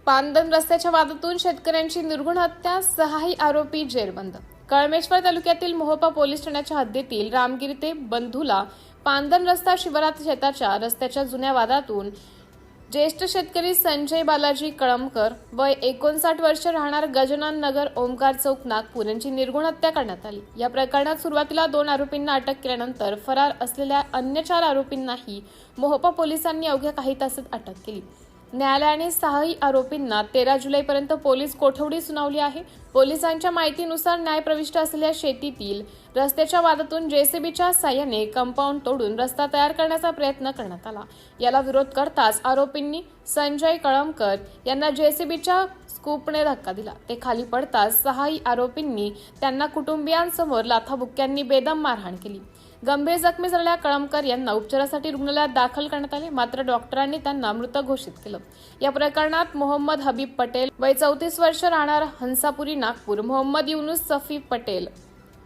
पानदन रस्त्याच्या वादातून शेतकऱ्यांची निर्घृण हत्या, 6 आरोपी जेरबंद। कळमेश्वर तालुक्यातील मोहोपा पोलीस ठाण्याच्या हद्दीतील रामगिरी ते बंधुला पानदन रस्ता शिवारात शेताच्या रस्त्याच्या जुन्या वादातून ज्येष्ठ शेतकरी संजय बालाजी कळमकर वय 59 वर्ष राहणार गजानन नगर ओमकार चौक नागपूर यांची निर्घृण हत्या करण्यात आली। या प्रकरणात सुरुवातीला 2 आरोपींना अटक केल्यानंतर फरार असलेल्या अन्य 4 आरोपींनाही मोहोपा पोलिसांनी अवघ्या काही तासात अटक केली। न्यायालयाने 6 आरोपींना 13 जुलैपर्यंत पोलीस कोठडी सुनावली आहे। पोलिसांच्या माहितीनुसार न्यायप्रविष्ट असलेल्या शेतीतील रस्त्याच्या वादातून जेसीबीच्या साहाय्याने कंपाऊंड तोडून रस्ता तयार करण्याचा प्रयत्न करण्यात आला। याला विरोध करताच आरोपींनी संजय कळमकर यांना जेसीबीच्या स्कूपने धक्का दिला। ते खाली पडताच 6 आरोपींनी त्यांना कुटुंबियांसमोर लाथाबुक्क्यांनी बेदम मारहाण केली। गंभीर जखमी झालेल्या कळमकर यांना उपचारासाठी रुग्णालयात दाखल करण्यात आले, मात्र डॉक्टरांनी त्यांना मृत घोषित केलं। या प्रकरणात मोहम्मद हबीब पटेल वय 34 वर्ष राहणार हंसापुरी नागपूर, मोहम्मद युनुस सफी पटेल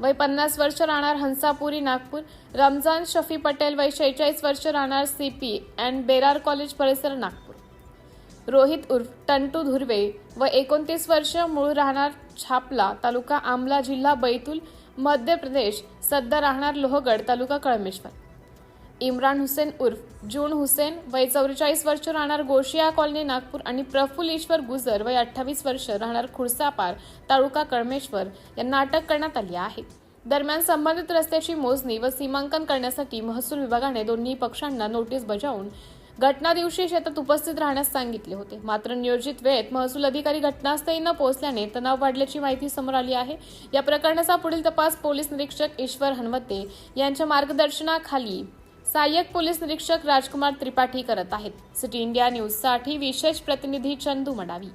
वय 50 वर्ष राहणार हंसापुरी नागपूर, रमजान शफी पटेल वय 46 वर्ष राहणार सीपी अँड बेरार कॉलेज परिसर नागपूर, रोहित उर्फ टंटू धुर्वे वय 29 वर्ष मूळ राहणार छापला तालुका आमला जिल्हा बैतूल मध्य प्रदेश, सध्या राहणार लोहगड तालुका कळमेश्वर, इम्रान हुसेन उर्फ जून हुसेन वय 44 वर्ष राहणार गोशिया कॉलनी नागपूर आणि प्रफुल्ल ईश्वर गुजर वय 28 वर्ष राहणार खुर्सापार तालुका कळमेश्वर यांना अटक करण्यात आली आहे। दरम्यान संबंधित रस्त्याची मोजणी व सीमांकन करण्यासाठी महसूल विभागाने दोन्ही पक्षांना नोटीस बजावून घटना दिवशी शेतात उपस्थित राहण्यास सांगितले होते, मात्र नियोजित वेळेत महसूल अधिकारी घटनास्थळी न पोहोचल्याने तणाव वाढल्याची माहिती समोर आली आहे। या प्रकरणाचा पुढील तपास पोलीस निरीक्षक ईश्वर हनवते यांच्या मार्गदर्शनाखाली सहाय्यक पोलीस निरीक्षक राजकुमार त्रिपाठी करत आहेत। सिटी इंडिया न्यूजसाठी विशेष प्रतिनिधी चंदू मडावी।